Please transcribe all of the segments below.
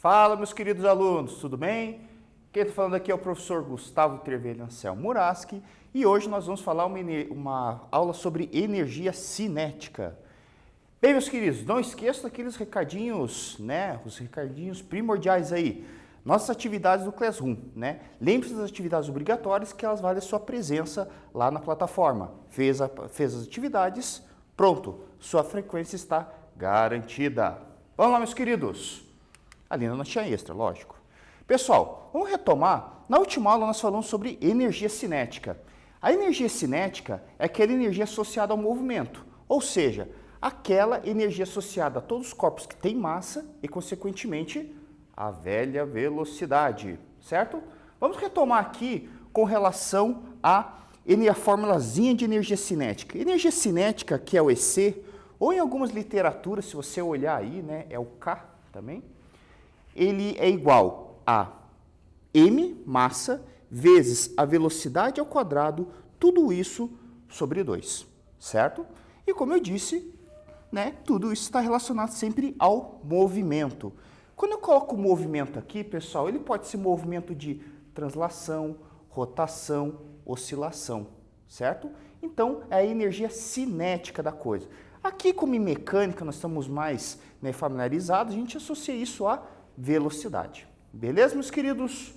Fala, meus queridos alunos, tudo bem? Quem está falando aqui é o professor Gustavo Trevelyan Anselmo Muraski e hoje nós vamos falar uma aula sobre energia cinética. Bem, meus queridos, não esqueçam daqueles recadinhos, né? Os recadinhos primordiais aí. Nossas atividades do Classroom, né? Lembre-se das atividades obrigatórias que elas valem a sua presença lá na plataforma. Fez as atividades, pronto, sua frequência está garantida. Vamos lá, meus queridos. Ali não tinha extra, lógico. Pessoal, vamos retomar. Na última aula nós falamos sobre energia cinética. A energia cinética é aquela energia associada ao movimento, ou seja, aquela energia associada a todos os corpos que têm massa e, consequentemente, a velha velocidade, certo? Vamos retomar aqui com relação à formulazinha de energia cinética. Energia cinética, que é o EC, ou em algumas literaturas, se você olhar aí, né, é o K também, ele é igual a m, massa, vezes a velocidade ao quadrado, tudo isso sobre 2, certo? E como eu disse, né, tudo isso está relacionado sempre ao movimento. Quando eu coloco o movimento aqui, pessoal, ele pode ser movimento de translação, rotação, oscilação, certo? Então, é a energia cinética da coisa. Aqui, como em mecânica, nós estamos mais, né, familiarizados, a gente associa isso a velocidade. Beleza, meus queridos?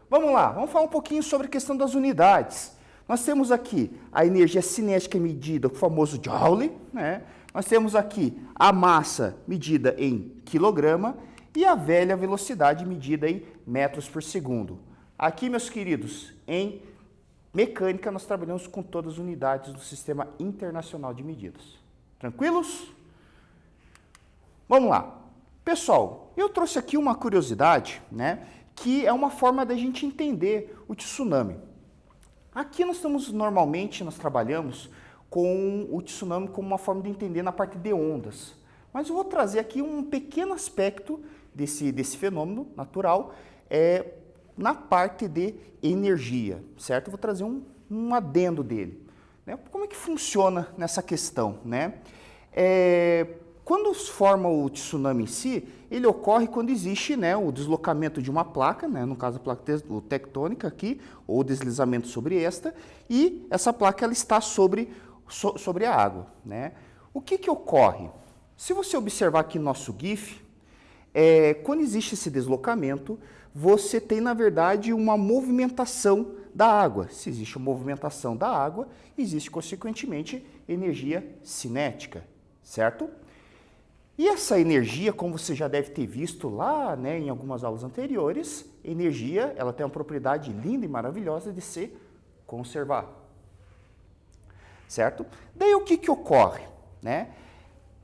Vamos lá, vamos falar um pouquinho sobre a questão das unidades. Nós temos aqui a energia cinética medida com o famoso Joule, né? Nós temos aqui a massa medida em quilograma e a velha velocidade medida em metros por segundo. Aqui, meus queridos, em mecânica, nós trabalhamos com todas as unidades do Sistema Internacional de Medidas. Tranquilos? Vamos lá. Pessoal, eu trouxe aqui uma curiosidade, né, que é uma forma da gente entender o tsunami. Aqui nós trabalhamos com o tsunami como uma forma de entender na parte de ondas. Mas eu vou trazer aqui um pequeno aspecto desse fenômeno natural na parte de energia, certo? Eu vou trazer um adendo dele. Né? Como é que funciona nessa questão, né? Quando forma o tsunami em si, ele ocorre quando existe, né, o deslocamento de uma placa, né, no caso a placa tectônica aqui, ou deslizamento sobre esta, e essa placa ela está sobre a água. Né? O que ocorre? Se você observar aqui no nosso GIF, quando existe esse deslocamento, você tem, na verdade, uma movimentação da água. Se existe uma movimentação da água, existe, consequentemente, energia cinética, certo? E essa energia, como você já deve ter visto lá, né, em algumas aulas anteriores, energia, ela tem uma propriedade linda e maravilhosa de se conservar, certo? Daí o que ocorre, né?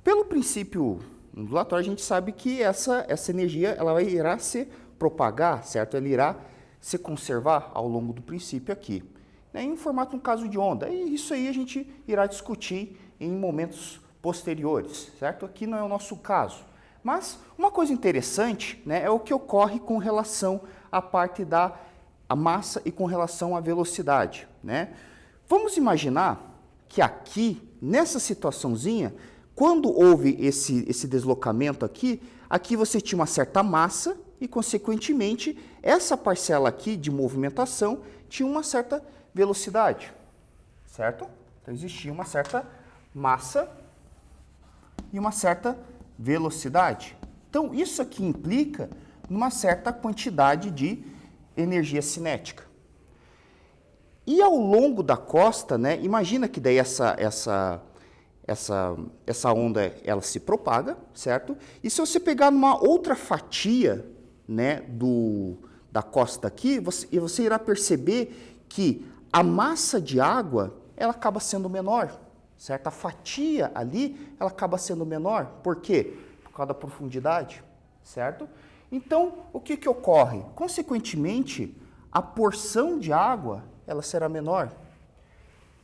Pelo princípio ondulatório, a gente sabe que essa energia ela irá se propagar, certo? Ela irá se conservar ao longo do princípio aqui, né, em formato um caso de onda. E isso aí a gente irá discutir em momentos posteriores, certo? Aqui não é o nosso caso. Mas uma coisa interessante, né, é o que ocorre com relação à parte da massa e com relação à velocidade, né? Vamos imaginar que aqui, nessa situaçãozinha, quando houve esse deslocamento aqui você tinha uma certa massa e, consequentemente, essa parcela aqui de movimentação tinha uma certa velocidade, certo? Então, existia uma certa massa e uma certa velocidade. Então, isso aqui implica numa certa quantidade de energia cinética. E ao longo da costa, né, imagina que daí essa onda ela se propaga, certo? E se você pegar numa outra fatia, né, da costa aqui, você irá perceber que a massa de água ela acaba sendo menor, certo? A fatia ali ela acaba sendo menor. Por quê? Por causa da profundidade, certo? Então, o que ocorre? Consequentemente, a porção de água ela será menor.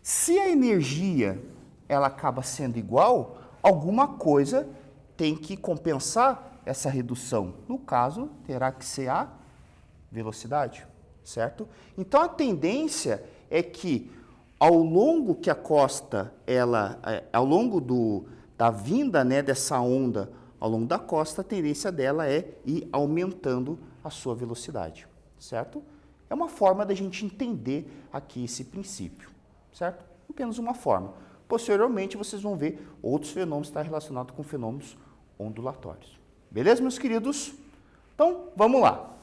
Se a energia ela acaba sendo igual, alguma coisa tem que compensar essa redução. No caso, terá que ser a velocidade, certo? Então, a tendência é que ao longo que a costa, ao longo da vinda, né, dessa onda ao longo da costa, a tendência dela é ir aumentando a sua velocidade, certo? É uma forma da gente entender aqui esse princípio, certo? Apenas uma forma. Posteriormente, vocês vão ver outros fenômenos que estão relacionados com fenômenos ondulatórios. Beleza, meus queridos? Então, vamos lá.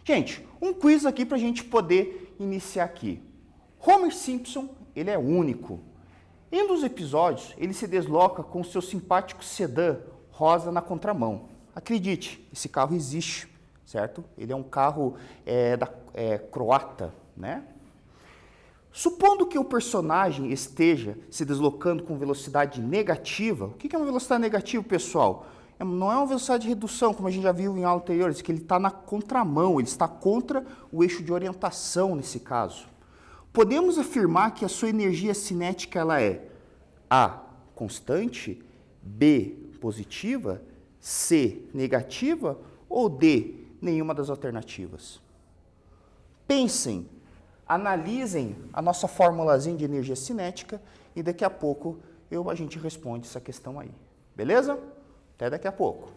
Gente, um quiz aqui para a gente poder iniciar aqui. Homer Simpson, ele é único. Em um dos episódios, ele se desloca com o seu simpático sedã rosa na contramão. Acredite, esse carro existe, certo? Ele é um carro croata, né? Supondo que o personagem esteja se deslocando com velocidade negativa, o que é uma velocidade negativa, pessoal? Não é uma velocidade de redução, como a gente já viu em aula anterior, que ele está na contramão, ele está contra o eixo de orientação nesse caso. Podemos afirmar que a sua energia cinética ela é A, constante, B, positiva, C, negativa ou D, nenhuma das alternativas? Pensem, analisem a nossa formulazinha de energia cinética e daqui a pouco a gente responde essa questão aí. Beleza? Até daqui a pouco.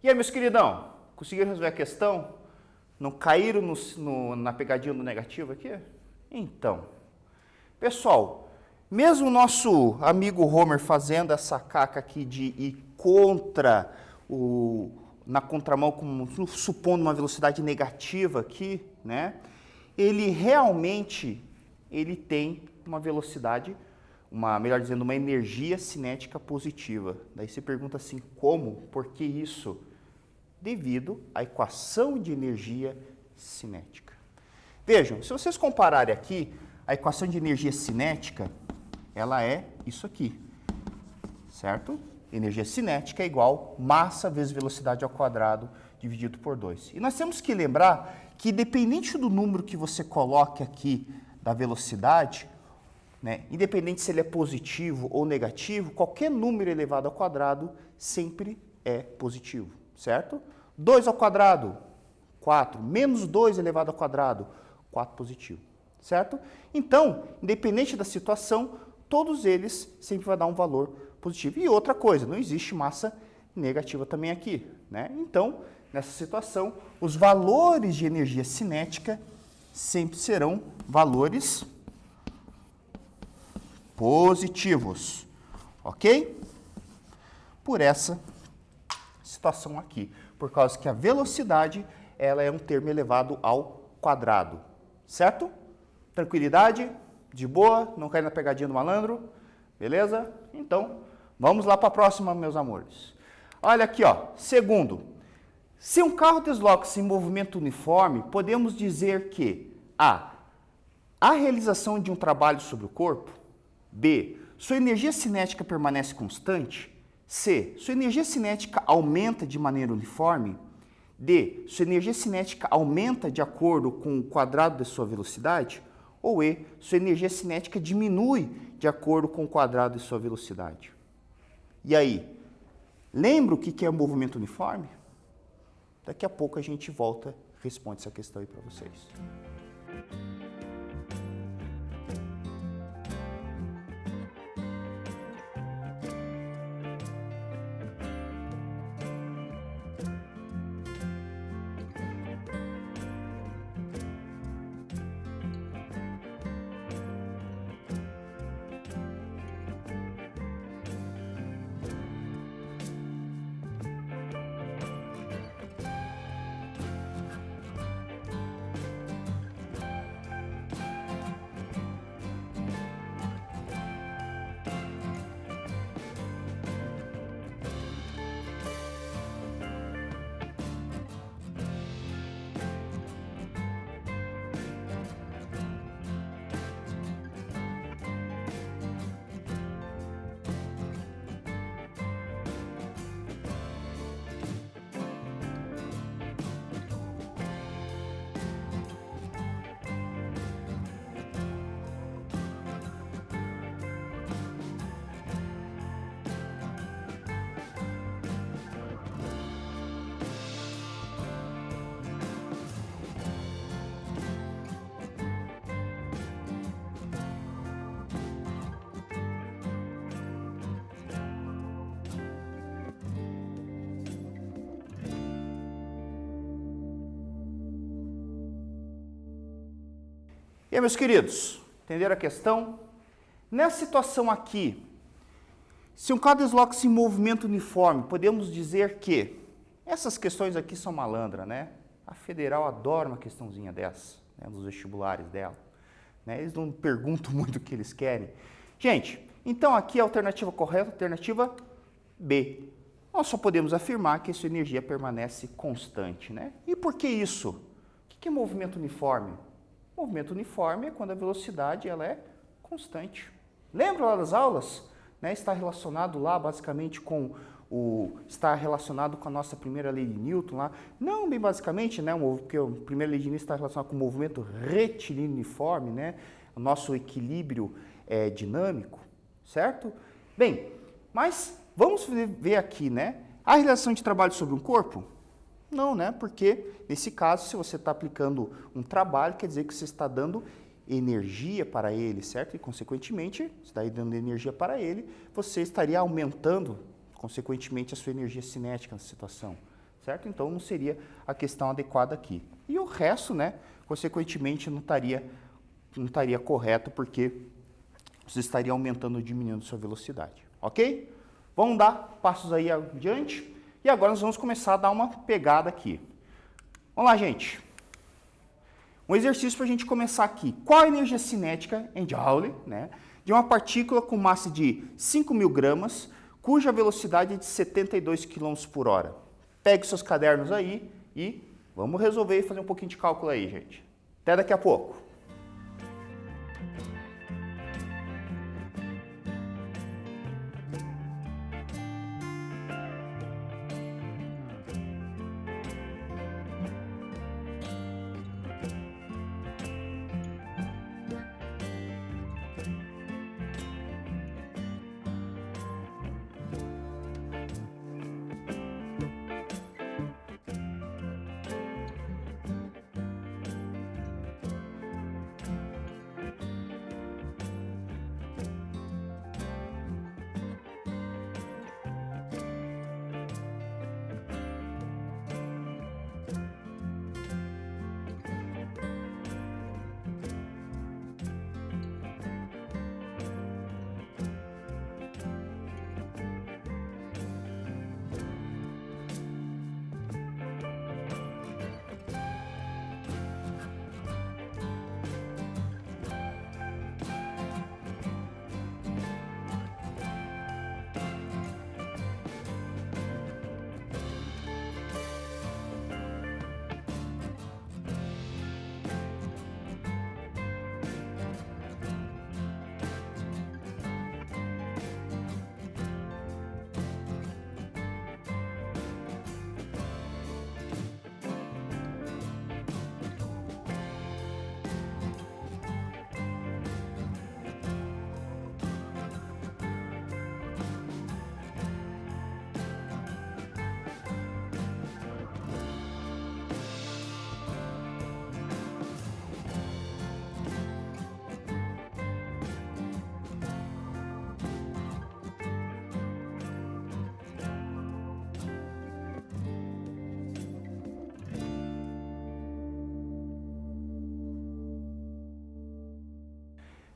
E aí, meus queridão, conseguiram resolver a questão? Não caíram na pegadinha do negativo aqui? Então, pessoal, mesmo o nosso amigo Homer fazendo essa caca aqui de ir na contramão, supondo uma velocidade negativa aqui, né? Ele realmente tem uma velocidade, melhor dizendo, uma energia cinética positiva. Daí você pergunta assim, como? Por que isso? Devido à equação de energia cinética. Vejam, se vocês compararem aqui, a equação de energia cinética, ela é isso aqui, certo? Energia cinética é igual massa vezes velocidade ao quadrado dividido por 2. E nós temos que lembrar que, independente do número que você coloque aqui da velocidade, né, independente se ele é positivo ou negativo, qualquer número elevado ao quadrado sempre é positivo, certo? 2 ao quadrado, 4. Menos 2 elevado ao quadrado, 4 positivo, certo? Então, independente da situação, todos eles sempre vão dar um valor positivo. E outra coisa, não existe massa negativa também aqui, né? Então, nessa situação, os valores de energia cinética sempre serão valores positivos, ok? Por essa situação aqui, por causa que a velocidade ela é um termo elevado ao quadrado, certo? Tranquilidade, de boa, não cair na pegadinha do malandro, beleza? Então, vamos lá para a próxima, meus amores. Olha aqui, ó. Segundo, se um carro desloca-se em movimento uniforme, podemos dizer que A, a realização de um trabalho sobre o corpo, B, sua energia cinética permanece constante, C, sua energia cinética aumenta de maneira uniforme, D, sua energia cinética aumenta de acordo com o quadrado da sua velocidade, ou E, sua energia cinética diminui de acordo com o quadrado de sua velocidade. E aí, lembra o que é movimento uniforme? Daqui a pouco a gente volta e responde essa questão aí para vocês. E aí, meus queridos, entenderam a questão? Nessa situação aqui, se um carro desloca-se em movimento uniforme, podemos dizer que essas questões aqui são malandras, né? A federal adora uma questãozinha dessa, né, nos vestibulares dela. Né? Eles não perguntam muito o que eles querem. Gente, então aqui a alternativa correta, alternativa B. Nós só podemos afirmar que essa energia permanece constante, né? E por que isso? O que é movimento uniforme? Movimento uniforme é quando a velocidade ela é constante. Lembra lá das aulas? Né? Está relacionado lá basicamente está relacionado com a nossa primeira lei de Newton lá. Não bem basicamente, né? Porque a primeira lei de Newton está relacionada com o movimento retilíneo uniforme, né? O nosso equilíbrio dinâmico, certo? Bem, mas vamos ver aqui, né? A relação de trabalho sobre um corpo? Não, né? Porque nesse caso, se você está aplicando um trabalho, quer dizer que você está dando energia para ele, certo? E consequentemente, você está dando energia para ele, você estaria aumentando consequentemente a sua energia cinética nessa situação, certo? Então não seria a questão adequada aqui. E o resto, né, consequentemente não estaria correto porque você estaria aumentando ou diminuindo sua velocidade, ok? Vamos dar passos aí adiante e agora nós vamos começar a dar uma pegada aqui. Vamos lá, gente. Um exercício para a gente começar aqui. Qual a energia cinética em Joule, né, de uma partícula com massa de 5.000 gramas, cuja velocidade é de 72 km por hora. Pegue seus cadernos aí e vamos resolver e fazer um pouquinho de cálculo aí, gente. Até daqui a pouco.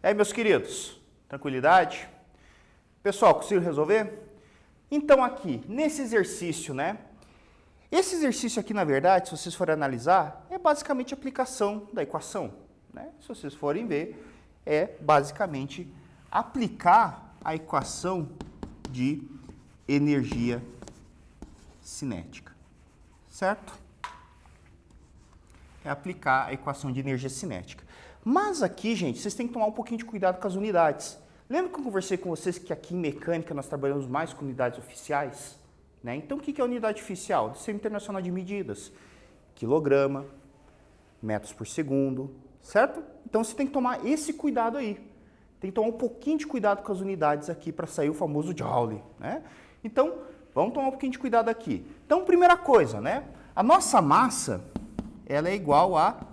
E aí, meus queridos, tranquilidade? Pessoal, conseguiram resolver? Então aqui, nesse exercício, né? Esse exercício aqui, na verdade, se vocês forem analisar, é basicamente a aplicação da equação, né? Se vocês forem ver, é basicamente aplicar a equação de energia cinética, certo? É aplicar a equação de energia cinética. Mas aqui, gente, vocês têm que tomar um pouquinho de cuidado com as unidades. Lembra que eu conversei com vocês que aqui em mecânica nós trabalhamos mais com unidades oficiais? Né? Então, o que é a unidade oficial? Do Sistema Internacional de Medidas. Quilograma, metros por segundo, certo? Então, você tem que tomar esse cuidado aí. Tem que tomar um pouquinho de cuidado com as unidades aqui para sair o famoso Joule, né? Então, vamos tomar um pouquinho de cuidado aqui. Então, primeira coisa, né? A nossa massa, ela é igual a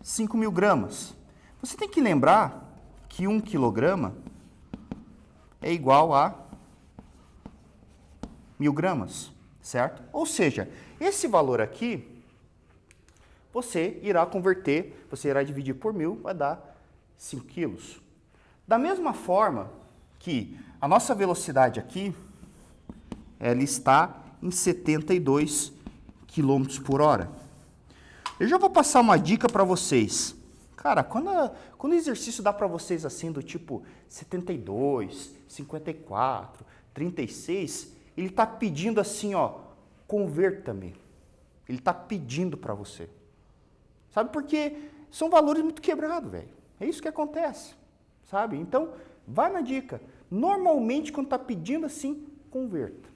5.000 gramas. Você tem que lembrar que 1 quilograma é igual a 1.000 gramas, certo? Ou seja, esse valor aqui você irá converter, você irá dividir por 1.000, vai dar 5 quilos. Da mesma forma que a nossa velocidade aqui, ela está em 72 km por hora. Eu já vou passar uma dica para vocês. Cara, quando o exercício dá para vocês assim, do tipo 72, 54, 36, ele está pedindo assim, ó, converta-me. Ele está pedindo para você. Sabe, porque são valores muito quebrados, velho. É isso que acontece, sabe? Então, vai na dica. Normalmente, quando está pedindo assim, converta.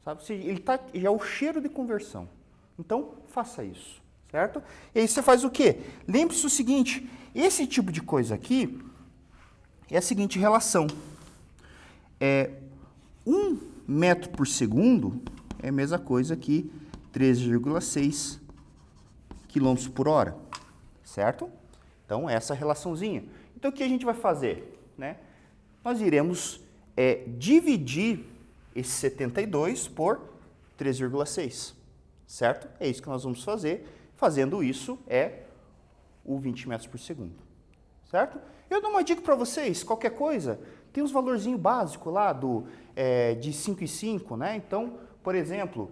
Sabe? Ele já é o cheiro de conversão. Então, faça isso. Certo? E aí você faz o quê? Lembre-se o seguinte, esse tipo de coisa aqui é a seguinte relação. 1 metro por segundo é a mesma coisa que 13,6 km por hora. Certo? Então, essa relaçãozinha. Então, o que a gente vai fazer? Né? Nós iremos dividir esse 72 por 3,6. Certo? É isso que nós vamos fazer. Fazendo isso o 20 metros por segundo, certo? Eu dou uma dica para vocês, qualquer coisa, tem uns valorzinhos básicos lá de 5 e 5, né? Então, por exemplo,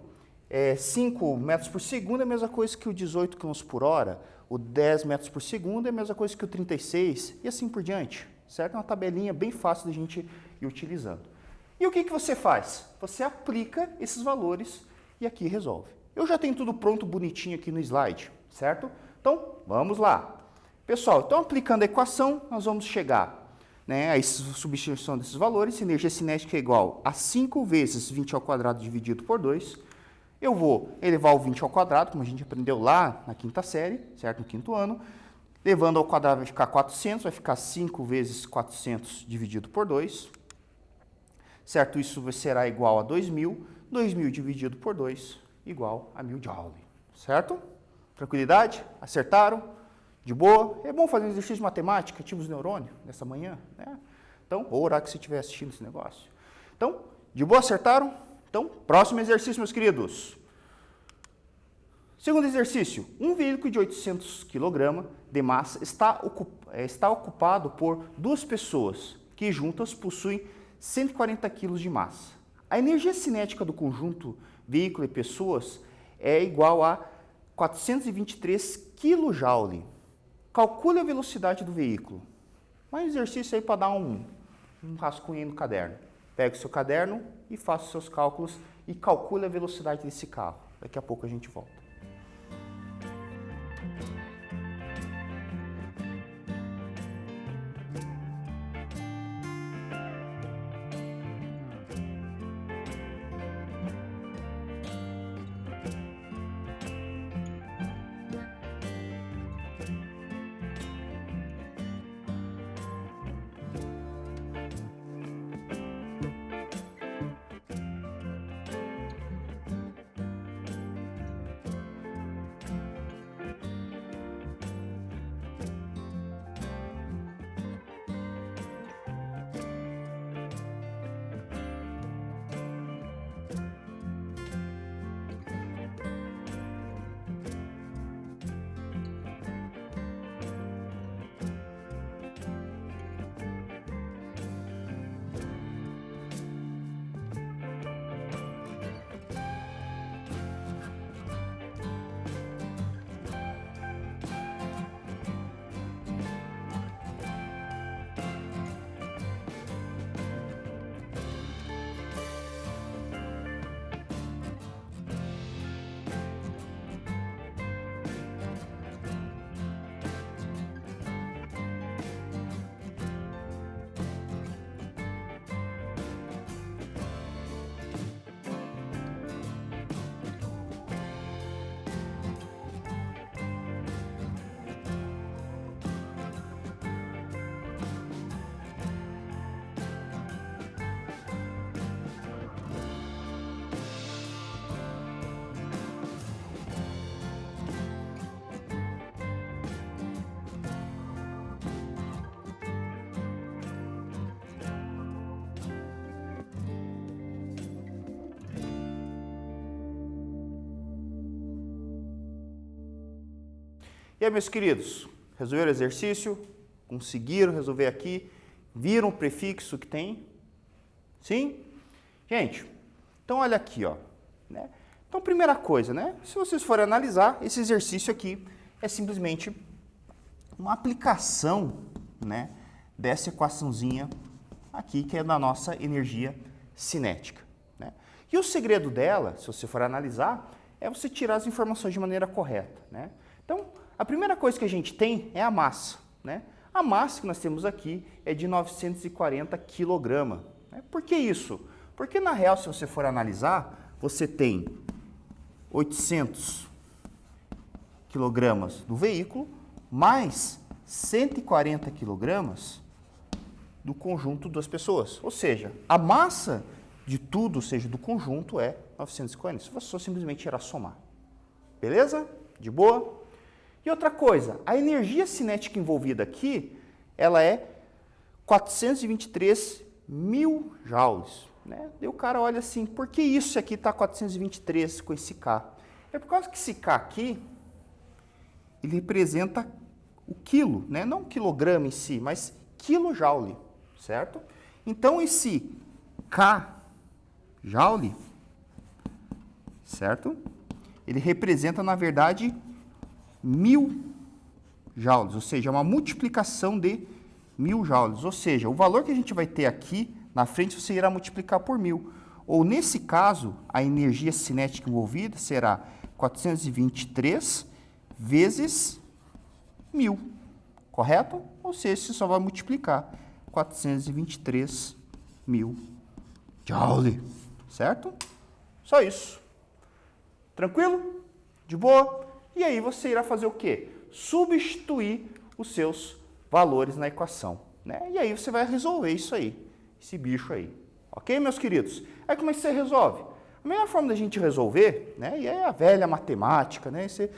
5 metros por segundo é a mesma coisa que o 18 km por hora, o 10 metros por segundo é a mesma coisa que o 36 e assim por diante, certo? É uma tabelinha bem fácil da gente ir utilizando. E o que você faz? Você aplica esses valores e aqui resolve. Eu já tenho tudo pronto, bonitinho aqui no slide, certo? Então, vamos lá. Pessoal, então aplicando a equação, nós vamos chegar, né, a substituição desses valores. Energia cinética é igual a 5 vezes 20 ao quadrado dividido por 2. Eu vou elevar o 20 ao quadrado, como a gente aprendeu lá na quinta série, certo? No quinto ano. Levando ao quadrado vai ficar 400, vai ficar 5 vezes 400 dividido por 2. Certo? Isso será igual a 2.000. 2.000 dividido por 2 igual a 1.000 joule, certo? Tranquilidade? Acertaram? De boa? É bom fazer um exercício de matemática, ativa os neurônios, nessa manhã, né? Então, ou orar que você estiver assistindo esse negócio. Então, de boa, acertaram? Então, próximo exercício, meus queridos. Segundo exercício, um veículo de 800 kg de massa está ocupado por 2 pessoas, que juntas possuem 140 kg de massa. A energia cinética do conjunto veículo e pessoas é igual a 423 kJ. Calcule a velocidade do veículo. Mais um exercício aí para dar um rascunho aí no caderno. Pegue o seu caderno e faça os seus cálculos e calcule a velocidade desse carro. Daqui a pouco a gente volta. E aí, meus queridos, resolveram o exercício? Conseguiram resolver aqui? Viram o prefixo que tem? Sim? Gente, então olha aqui, ó, né? Então, primeira coisa, né? Se vocês forem analisar, esse exercício aqui é simplesmente uma aplicação, né, dessa equaçãozinha aqui, que é da nossa energia cinética, né? E o segredo dela, se você for analisar, é você tirar as informações de maneira correta, né? Então, a primeira coisa que a gente tem é a massa, né? A massa que nós temos aqui é de 940 kg. Né? Por que isso? Porque, na real, se você for analisar, você tem 800 kg do veículo, mais 140 kg do conjunto das pessoas. Ou seja, a massa de tudo, ou seja, do conjunto, é 940. Isso você só simplesmente irá somar. Beleza? De boa? E outra coisa, a energia cinética envolvida aqui, ela é 423 mil joules. Né? E o cara olha assim, por que isso aqui está 423 com esse K? É por causa que esse K aqui, ele representa o quilo, né? Não quilograma em si, mas quilojoule, certo? Então, esse K joule, certo? Ele representa, na verdade, 1000 joules, ou seja, uma multiplicação de 1000 joules. Ou seja, o valor que a gente vai ter aqui na frente você irá multiplicar por 1000. Ou, nesse caso, a energia cinética envolvida será 423 vezes 1000, correto? Ou seja, você só vai multiplicar 423 mil joule, certo? Só isso. Tranquilo? De boa? E aí você irá fazer o quê? Substituir os seus valores na equação, né? E aí você vai resolver isso aí, esse bicho aí. Ok, meus queridos? Aí como é que você resolve? A melhor forma da gente resolver, né? E é a velha matemática, né? Você,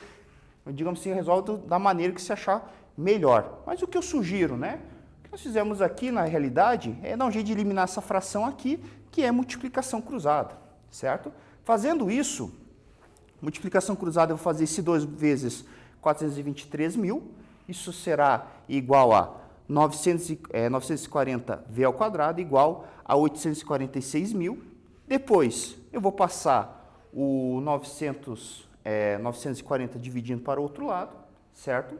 digamos assim, resolve da maneira que você achar melhor. Mas o que eu sugiro, né? O que nós fizemos aqui, na realidade, é dar um jeito de eliminar essa fração aqui, que é multiplicação cruzada, certo? Fazendo isso, multiplicação cruzada, eu vou fazer esse 2 vezes 423 mil, isso será igual a 940 v ao quadrado igual a 846 mil. Depois, eu vou passar o 940 dividindo para o outro lado, certo?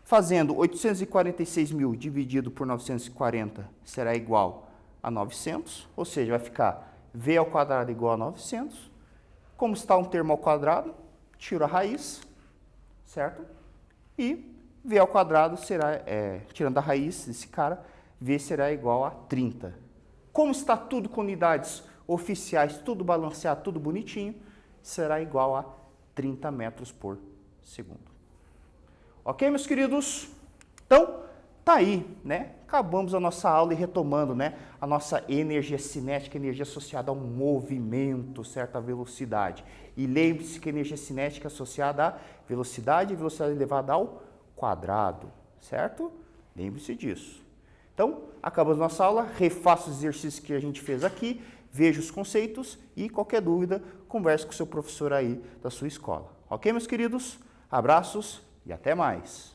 Fazendo 846 mil dividido por 940 será igual a 900, ou seja, vai ficar v ao quadrado igual a 900. Como está um termo ao quadrado, tiro a raiz, certo? E v ao quadrado será, tirando a raiz desse cara, v será igual a 30. Como está tudo com unidades oficiais, tudo balanceado, tudo bonitinho, será igual a 30 metros por segundo. Ok, meus queridos? Então, tá aí, né? Acabamos a nossa aula e retomando, né, a nossa energia cinética, energia associada a um movimento, certa velocidade. E lembre-se que a energia cinética é associada à velocidade e velocidade elevada ao quadrado, certo? Lembre-se disso. Então, acabamos a nossa aula, refaça os exercícios que a gente fez aqui, veja os conceitos e qualquer dúvida, converse com o seu professor aí da sua escola. Ok, meus queridos? Abraços e até mais!